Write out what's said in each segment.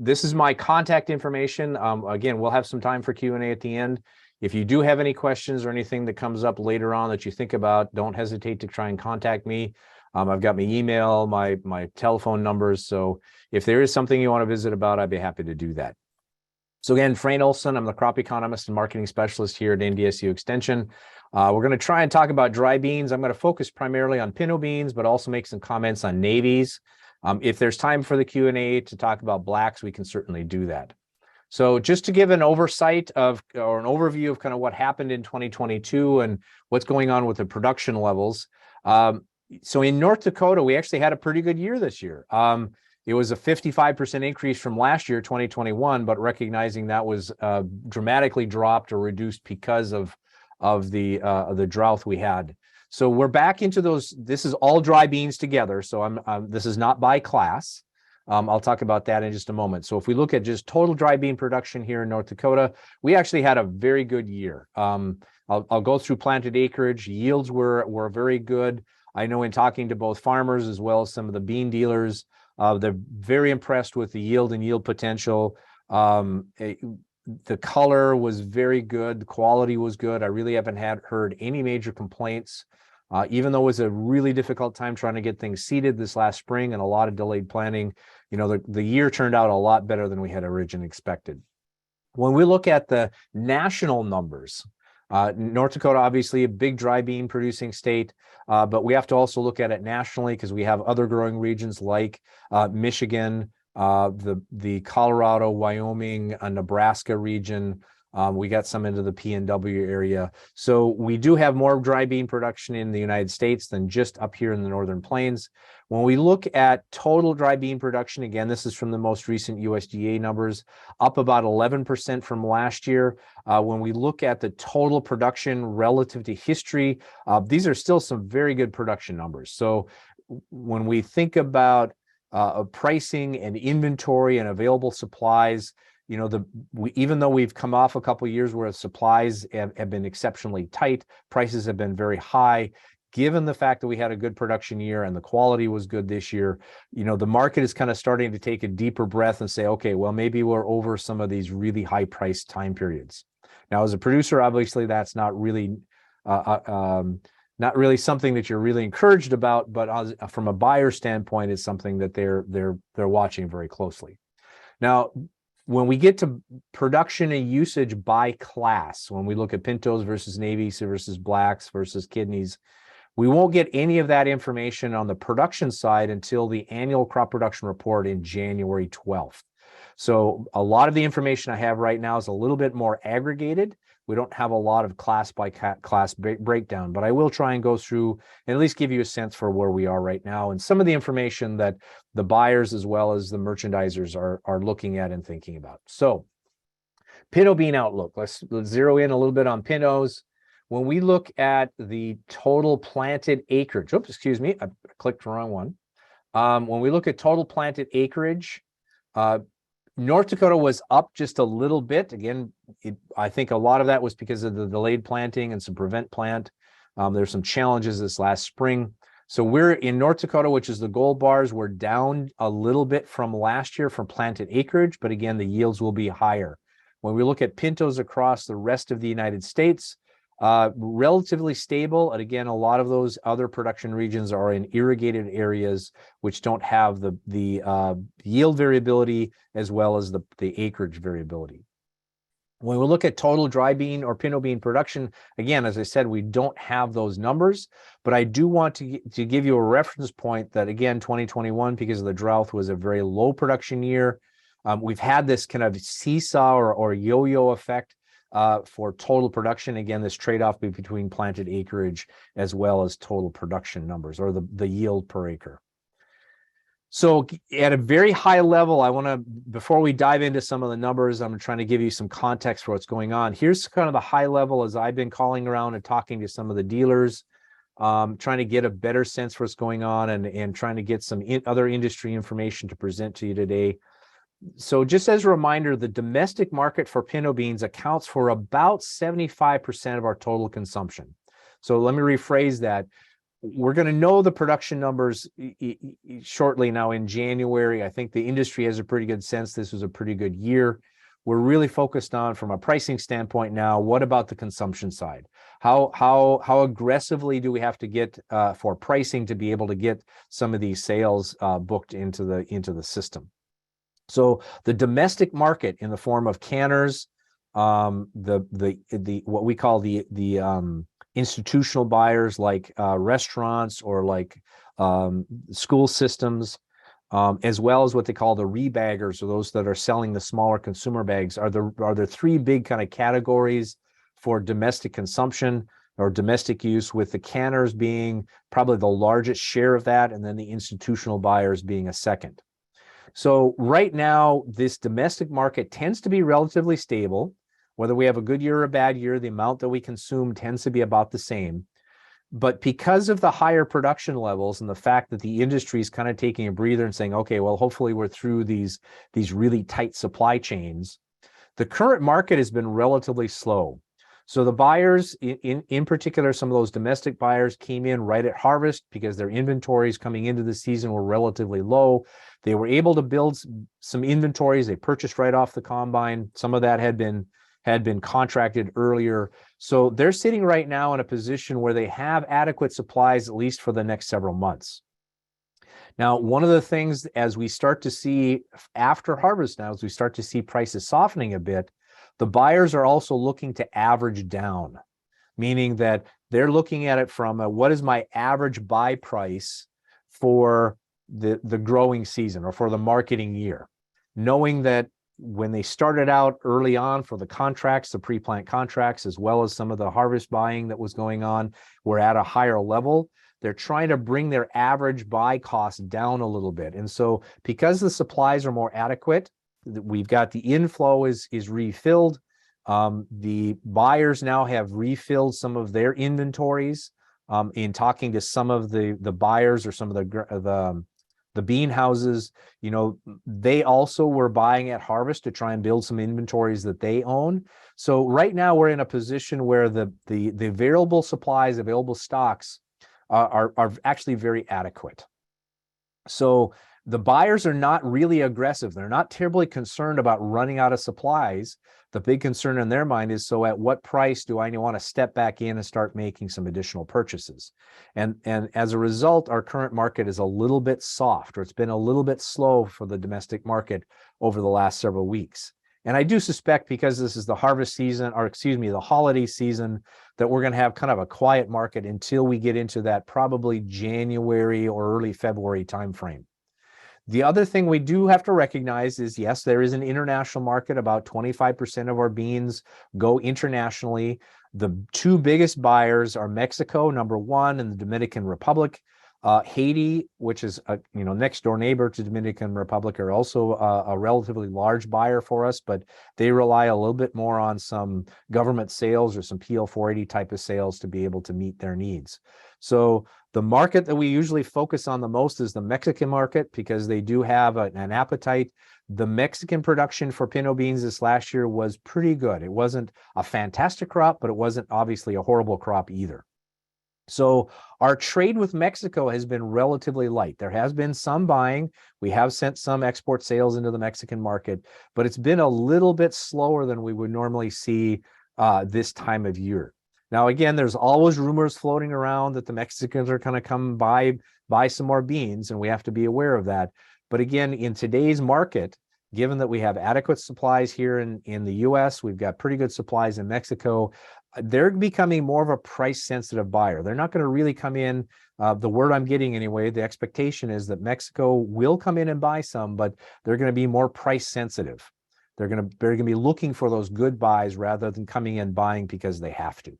this is my contact information. Again, we'll have some time for Q&A at the end. If you do have any questions or anything that comes up later on that you think about, don't hesitate to try and contact me. I've got my email, my telephone numbers. So if there is something you want to visit about, I'd be happy to do that. So again, Frayne Olson, I'm the crop economist and marketing specialist here at NDSU Extension. We're going to try and talk about dry beans. I'm going to focus primarily on pinto beans, but also make some comments on navies. If there's time for the Q&A to talk about blacks, we can certainly do that. So just to give an oversight of, or an overview of kind of what happened in 2022 and what's going on with the production levels. So in North Dakota, we actually had a pretty good year this year. It was a 55% increase from last year, 2021, but recognizing that was dramatically dropped or reduced because of the drought we had. So we're back into those. This is all dry beans together. So this is not by class. I'll talk about that in just a moment. So if we look at just total dry bean production here in North Dakota, we actually had a very good year. I'll go through planted acreage. Yields were very good. I know in talking to both farmers as well as some of the bean dealers, they're very impressed with the yield and yield potential. The color was very good. The quality was good. I really haven't heard any major complaints, even though it was a really difficult time trying to get things seeded this last spring and a lot of delayed planting. You know, the year turned out a lot better than we had originally expected. When we look at the national numbers, North Dakota, obviously a big dry bean producing state, but we have to also look at it nationally because we have other growing regions like Michigan, the Colorado, Wyoming, Nebraska region. We got some into the PNW area. So we do have more dry bean production in the United States than just up here in the Northern Plains. When we look at total dry bean production, again, this is from the most recent USDA numbers, up about 11% from last year. When we look at the total production relative to history, these are still some very good production numbers. So when we think about pricing and inventory and available supplies, you know, even though we've come off a couple of years where supplies have been exceptionally tight, prices have been very high. Given the fact that we had a good production year and the quality was good this year, you know, the market is kind of starting to take a deeper breath and say, okay, well, maybe we're over some of these really high priced time periods. Now, as a producer, obviously, that's not really something that you're really encouraged about, but from a buyer standpoint, it's something that they're watching very closely. Now, when we get to production and usage by class, when we look at pintos versus navies versus blacks versus kidneys, we won't get any of that information on the production side until the annual crop production report in January 12th. So a lot of the information I have right now is a little bit more aggregated. We don't have a lot of class by class breakdown, but I will try and go through and at least give you a sense for where we are right now and some of the information that the buyers as well as the merchandisers are looking at and thinking about. So pinto bean outlook, let's zero in a little bit on pintos. When we look at the total planted acreage, oops, excuse me, I clicked the wrong one. When we look at total planted acreage, North Dakota was up just a little bit. Again, I think a lot of that was because of the delayed planting and some prevent plant. There's some challenges this last spring. So we're in North Dakota, which is the gold bars. We're down a little bit from last year from planted acreage, but again, the yields will be higher. When we look at pintos across the rest of the United States, relatively stable. And again, a lot of those other production regions are in irrigated areas, which don't have the yield variability as well as the acreage variability. When we look at total dry bean or pinto bean production, again, as I said, we don't have those numbers, but I do want to give you a reference point that, again, 2021, because of the drought, was a very low production year. We've had this kind of seesaw or yo-yo effect for total production. Again, this trade-off between planted acreage as well as total production numbers or the yield per acre. So at a very high level, I want to, before we dive into some of the numbers, I'm trying to give you some context for what's going on. Here's kind of the high level as I've been calling around and talking to some of the dealers, trying to get a better sense for what's going on and trying to get some other industry information to present to you today. So just as a reminder, the domestic market for pinto beans accounts for about 75% of our total consumption. So let me rephrase that. we're going to know the production numbers shortly now in January. I think the industry has a pretty good sense this was a pretty good year. We're really focused on, from a pricing standpoint now, what about the consumption side? How aggressively do we have to get for pricing to be able to get some of these sales booked into the system? So the domestic market in the form of canners, the what we call the institutional buyers like restaurants or like school systems, as well as what they call the rebaggers, or those that are selling the smaller consumer bags, are the three big kind of categories for domestic consumption or domestic use, with the canners being probably the largest share of that, and then the institutional buyers being a second. So right now, this domestic market tends to be relatively stable. Whether we have a good year or a bad year, the amount that we consume tends to be about the same. But because of the higher production levels and the fact that the industry is kind of taking a breather and saying, okay, well, hopefully we're through these really tight supply chains, the current market has been relatively slow. So the buyers, in particular, some of those domestic buyers came in right at harvest because their inventories coming into the season were relatively low. They were able to build some inventories. They purchased right off the combine. Some of that had been contracted earlier. So they're sitting right now in a position where they have adequate supplies, at least for the next several months. Now, one of the things, as we start to see after harvest now, as we start to see prices softening a bit, the buyers are also looking to average down, meaning that they're looking at it from what is my average buy price for the growing season or for the marketing year, knowing that when they started out early on for the contracts, the pre-plant contracts, as well as some of the harvest buying that was going on, were at a higher level. They're trying to bring their average buy cost down a little bit. And so because the supplies are more adequate, we've got the inflow is refilled. The buyers now have refilled some of their inventories. In talking to some of the buyers or some of the bean houses, you know, they also were buying at harvest to try and build some inventories that they own. So right now we're in a position where the available supplies, available stocks are actually very adequate. So the buyers are not really aggressive. They're not terribly concerned about running out of supplies. The big concern in their mind is, so at what price do I want to step back in and start making some additional purchases? And as a result, our current market is a little bit soft, or it's been a little bit slow for the domestic market over the last several weeks. And I do suspect, because this is the harvest season, or excuse me, the holiday season, that we're going to have kind of a quiet market until we get into that probably January or early February timeframe. The other thing we do have to recognize is, yes, there is an international market. About 25% of our beans go internationally. The two biggest buyers are Mexico, number one, and the Dominican Republic. Haiti, which is a next door neighbor to Dominican Republic, are also a relatively large buyer for us, but they rely a little bit more on some government sales or some PL 480 type of sales to be able to meet their needs. So the market that we usually focus on the most is the Mexican market, because they do have an appetite. The Mexican production for pinto beans this last year was pretty good. It wasn't a fantastic crop, but it wasn't obviously a horrible crop either. So our trade with Mexico has been relatively light. There has been some buying. We have sent some export sales into the Mexican market, but it's been a little bit slower than we would normally see this time of year. Now, again, there's always rumors floating around that the Mexicans are going to come buy some more beans, and we have to be aware of that. But again, in today's market, given that we have adequate supplies here in the US, we've got pretty good supplies in Mexico, they're becoming more of a price-sensitive buyer. They're not going to really come in, the word I'm getting anyway, the expectation is that Mexico will come in and buy some, but they're going to be more price-sensitive. They're going to be looking for those good buys rather than coming in buying because they have to.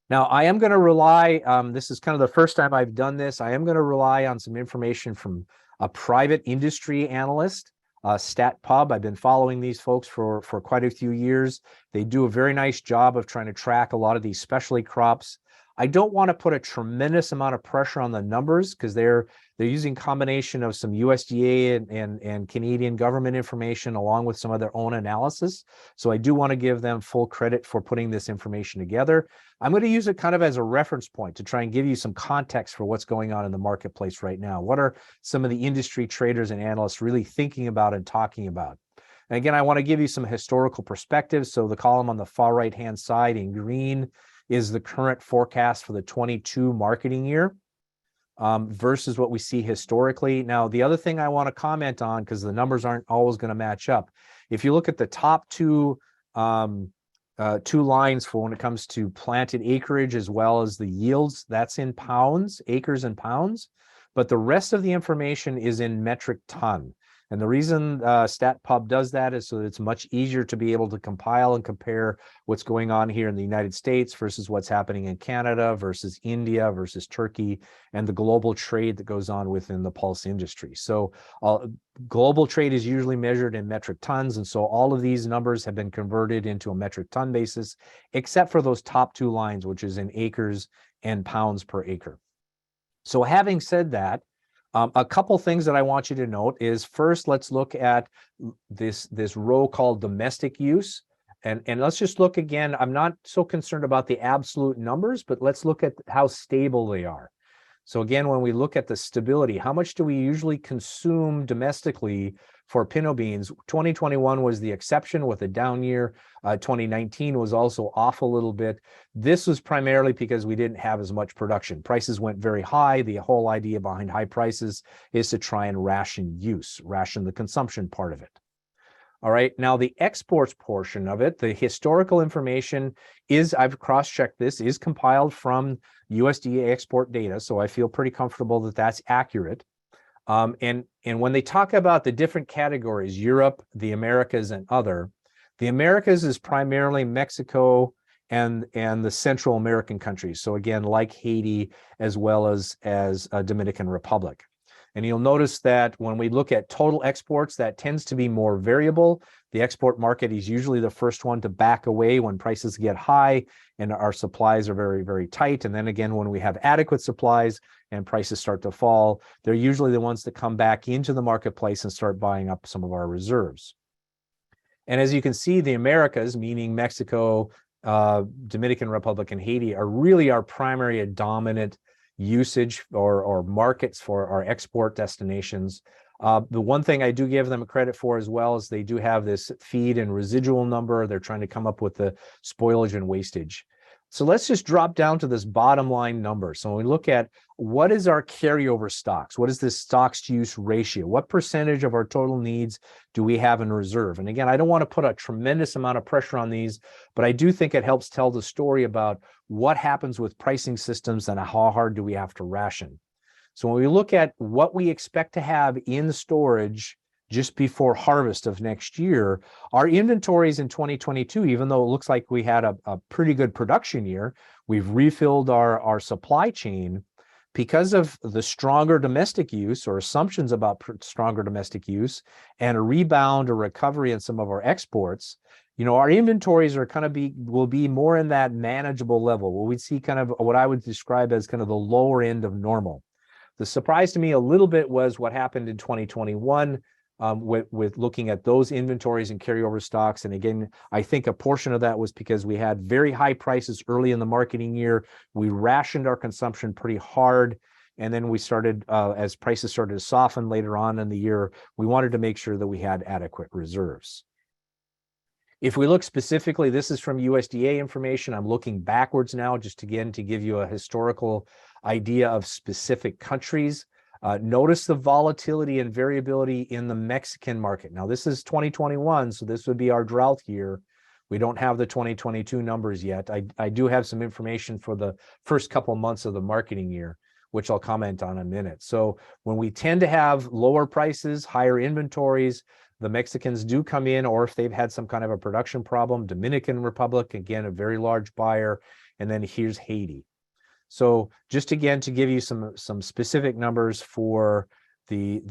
Now, I am going to rely, this is kind of the first time I've done this, I am going to rely on some information from a private industry analyst, StatPub. I've been following these folks for quite a few years. They do a very nice job of trying to track a lot of these specialty crops. I don't want to put a tremendous amount of pressure on the numbers because they're using combination of some USDA and Canadian government information along with some of their own analysis. So I do want to give them full credit for putting this information together. I'm going to use it kind of as a reference point to try and give you some context for what's going on in the marketplace right now. What are some of the industry traders and analysts really thinking about and talking about? And again, I want to give you some historical perspectives. So the column on the far right-hand side in green is the current forecast for the 22 marketing year versus what we see historically. Now, the other thing I want to comment on, because the numbers aren't always going to match up, if you look at the top two lines for when it comes to planted acreage as well as the yields, that's in pounds, acres and pounds, but the rest of the information is in metric ton. And the reason StatPub does that is so that it's much easier to be able to compile and compare what's going on here in the United States versus what's happening in Canada versus India versus Turkey and the global trade that goes on within the pulse industry. So global trade is usually measured in metric tons. And so all of these numbers have been converted into a metric ton basis, except for those top two lines, which is in acres and pounds per acre. So having said that, a couple things that I want you to note is first, let's look at this row called domestic use. And let's just look again. I'm not so concerned about the absolute numbers, but let's look at how stable they are. So again, when we look at the stability, how much do we usually consume domestically for pinto beans? 2021 was the exception with a down year. 2019 was also off a little bit. This was primarily because we didn't have as much production. Prices went very high. The whole idea behind high prices is to try and ration use, ration the consumption part of it. All right, now the exports portion of it, the historical information is, I've cross-checked this, is compiled from USDA export data, so I feel pretty comfortable that that's accurate. And when they talk about the different categories, Europe, the Americas, and other, the Americas is primarily Mexico and the Central American countries. So again, like Haiti, as well as Dominican Republic. And you'll notice that when we look at total exports, that tends to be more variable. The export market is usually the first one to back away when prices get high and our supplies are very, very tight. And then again, when we have adequate supplies and prices start to fall, they're usually the ones that come back into the marketplace and start buying up some of our reserves. And as you can see, the Americas, meaning Mexico, Dominican Republic, and Haiti, are really our primary and dominant usage or markets for our export destinations. The one thing I do give them credit for as well is they do have this feed and residual number. They're trying to come up with the spoilage and wastage. So let's just drop down to this bottom line number. So when we look at what is our carryover stocks, what is this stocks to use ratio? What percentage of our total needs do we have in reserve? And again, I don't want to put a tremendous amount of pressure on these, but I do think it helps tell the story about what happens with pricing systems and how hard do we have to ration. So when we look at what we expect to have in storage just before harvest of next year, our inventories in 2022, even though it looks like we had a pretty good production year, we've refilled our supply chain because of the stronger domestic use or assumptions about stronger domestic use and a rebound or recovery in some of our exports. You know, our inventories are will be more in that manageable level, where we'd see kind of what I would describe as kind of the lower end of normal. The surprise to me a little bit was what happened in 2021 with looking at those inventories and carryover stocks. And again, I think a portion of that was because we had very high prices early in the marketing year. We rationed our consumption pretty hard. And then we started, as prices started to soften later on in the year, we wanted to make sure that we had adequate reserves. If we look specifically, this is from USDA information. I'm looking backwards now, just again to give you a historical idea of specific countries. Notice the volatility and variability in the Mexican market. Now, this is 2021, so this would be our drought year. We don't have the 2022 numbers yet. I do have some information for the first couple months of the marketing year, which I'll comment on in a minute. So when we tend to have lower prices, higher inventories, the Mexicans do come in, or if they've had some kind of a production problem. Dominican Republic, again, a very large buyer. And then here's Haiti. So just again, to give you some specific numbers for the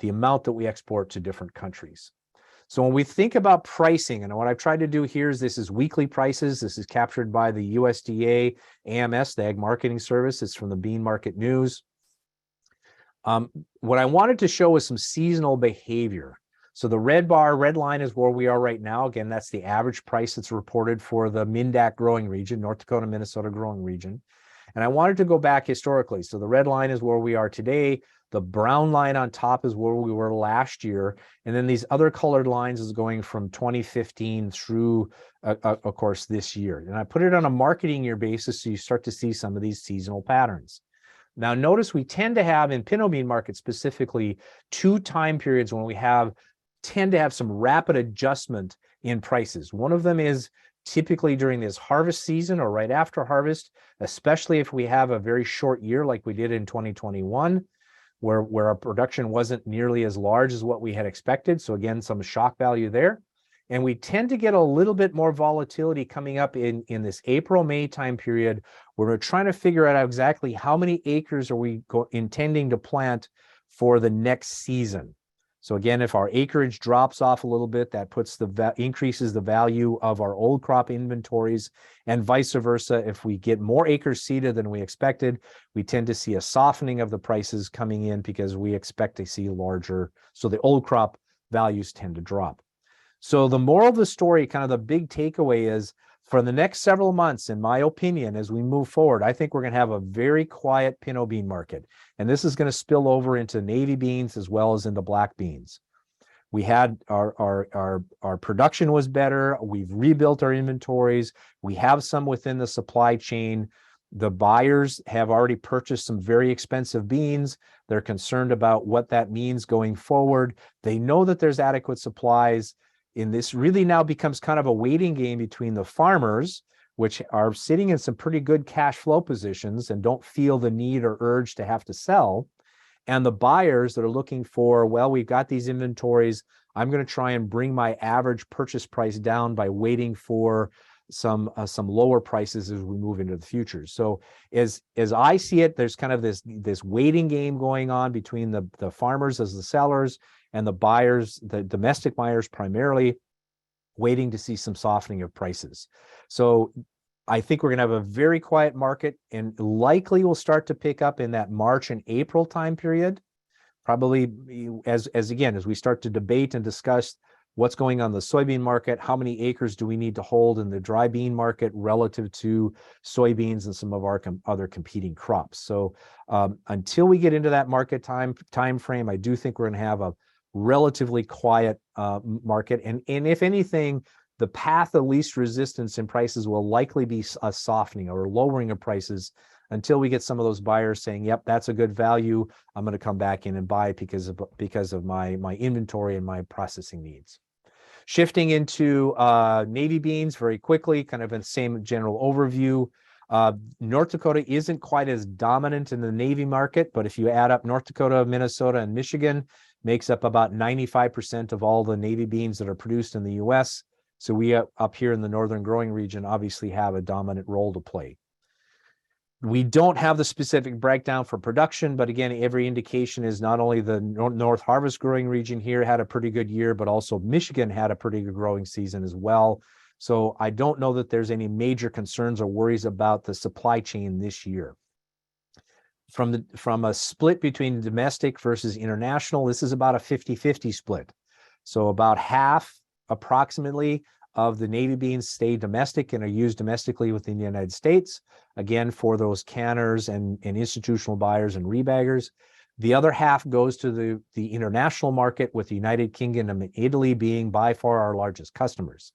amount that we export to different countries. So when we think about pricing, and what I've tried to do here is this is weekly prices. This is captured by the USDA AMS, the Ag Marketing Service. It's from the Bean Market News. What I wanted to show is some seasonal behavior. So the red line is where we are right now. Again, that's the average price that's reported for the MNDAC growing region, North Dakota, Minnesota growing region. And I wanted to go back historically. So the red line is where we are today. The brown line on top is where we were last year. And then these other colored lines is going from 2015 through, of course, this year. And I put it on a marketing year basis so you start to see some of these seasonal patterns. Now, notice we tend to have, in pinto bean market specifically, 2 time periods when we tend to have some rapid adjustment in prices. One of them is typically during this harvest season or right after harvest, especially if we have a very short year like we did in 2021, where our production wasn't nearly as large as what we had expected. So again, some shock value there. And we tend to get a little bit more volatility coming up in this April-May time period where we're trying to figure out exactly how many acres are we intending to plant for the next season. So again, if our acreage drops off a little bit, that increases the value of our old crop inventories, and vice versa. If we get more acres seeded than we expected, we tend to see a softening of the prices coming in because we expect to see larger. So the old crop values tend to drop. So the moral of the story, kind of the big takeaway is, for the next several months, in my opinion, as we move forward, I think we're going to have a very quiet pinto bean market. And this is going to spill over into navy beans as well as into black beans. We had our production was better. We've rebuilt our inventories. We have some within the supply chain. The buyers have already purchased some very expensive beans. They're concerned about what that means going forward. They know that there's adequate supplies. And this really now becomes kind of a waiting game between the farmers, which are sitting in some pretty good cash flow positions and don't feel the need or urge to have to sell, and the buyers that are looking for, well, we've got these inventories. I'm going to try and bring my average purchase price down by waiting for some lower prices as we move into the future. So as I see it, there's kind of this waiting game going on between the farmers as the sellers and the buyers, the domestic buyers primarily, waiting to see some softening of prices. So I think we're going to have a very quiet market, and likely will start to pick up in that March and April time period. Probably as we start to debate and discuss what's going on in the soybean market, how many acres do we need to hold in the dry bean market relative to soybeans and some of our other competing crops. So until we get into that market time frame, I do think we're going to have a relatively quiet market. And if anything, the path of least resistance in prices will likely be a softening or lowering of prices until we get some of those buyers saying, yep, that's a good value. I'm going to come back in and buy because of my inventory and my processing needs. Shifting into navy beans very quickly, kind of in the same general overview. North Dakota isn't quite as dominant in the navy market, but if you add up North Dakota, Minnesota, and Michigan, makes up about 95% of all the navy beans that are produced in the U.S. So we up here in the northern growing region obviously have a dominant role to play. We don't have the specific breakdown for production, but again, every indication is not only the North Harvest growing region here had a pretty good year, but also Michigan had a pretty good growing season as well. So I don't know that there's any major concerns or worries about the supply chain this year. From a split between domestic versus international, this is about a 50-50 split. So about half approximately of the navy beans stay domestic and are used domestically within the United States, again, for those canners and institutional buyers and rebaggers. The other half goes to the international market, with the United Kingdom and Italy being by far our largest customers.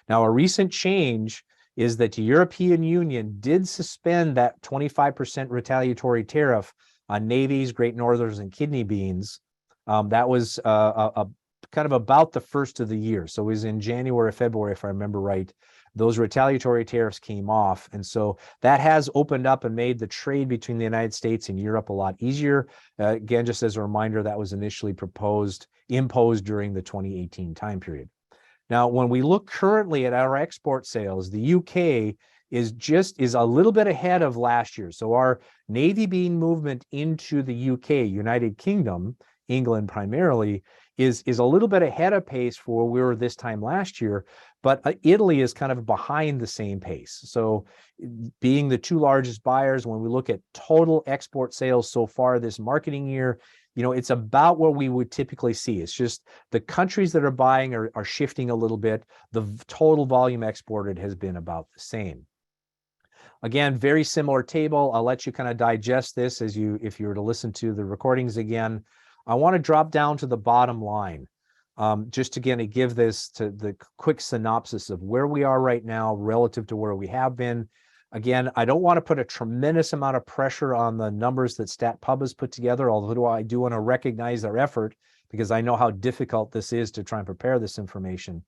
Now, a recent change is that the European Union did suspend that 25% retaliatory tariff on navies, Great Northerns, and kidney beans. That was kind of about the first of the year. So it was in January, February, if I remember right. Those retaliatory tariffs came off. And so that has opened up and made the trade between the United States and Europe a lot easier. Again, just as a reminder, that was initially imposed during the 2018 time period. Now, when we look currently at our export sales, the UK is a little bit ahead of last year. So our navy bean movement into the UK, United Kingdom, England primarily, is a little bit ahead of pace for where we were this time last year, but Italy is kind of behind the same pace. So being the two largest buyers, when we look at total export sales so far this marketing year, it's about what we would typically see. It's just the countries that are buying are shifting a little bit. The total volume exported has been about the same. Again, very similar table. I'll let you kind of digest this if you were to listen to the recordings again. I want to drop down to the bottom line, just again to give this to the quick synopsis of where we are right now relative to where we have been. Again, I don't want to put a tremendous amount of pressure on the numbers that StatPub has put together, although I do want to recognize their effort because I know how difficult this is to try and prepare this information.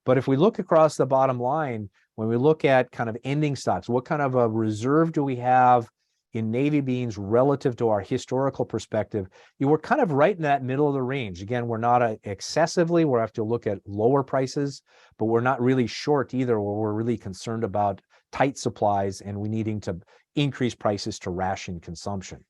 But if we look across the bottom line, when we look at kind of ending stocks, what kind of a reserve do we have in navy beans relative to our historical perspective? We're kind of right in that middle of the range. Again, we're not excessively, we'll have to look at lower prices, but we're not really short either, where we're really concerned about tight supplies and we needing to increase prices to ration consumption.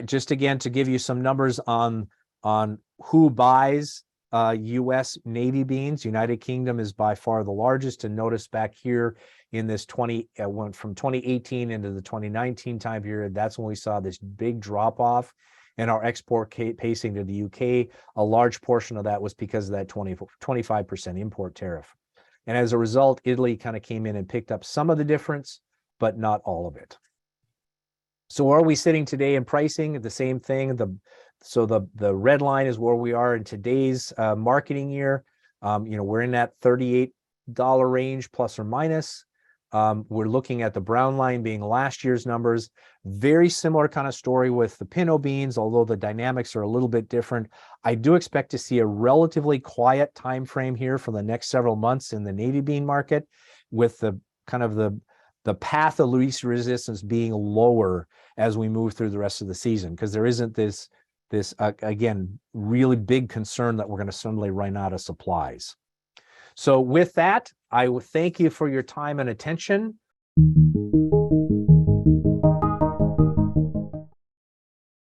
Just again, to give you some numbers on who buys U.S. Navy beans. United Kingdom is by far the largest, and notice back here in this went from 2018 into the 2019 time period, that's when we saw this big drop off in our export pacing to the UK. A large portion of that was because of that 25% import tariff. And as a result, Italy kind of came in and picked up some of the difference, but not all of it. So where are we sitting today in pricing? The same thing. So the red line is where we are in today's marketing year. We're in that $38 range plus or minus. We're looking at the brown line being last year's numbers. Very similar kind of story with the pinto beans, although the dynamics are a little bit different. I do expect to see a relatively quiet time frame here for the next several months in the navy bean market, with the kind of the path of least resistance being lower as we move through the rest of the season, because there isn't this again really big concern that we're going to suddenly run out of supplies. So with that, I would thank you for your time and attention.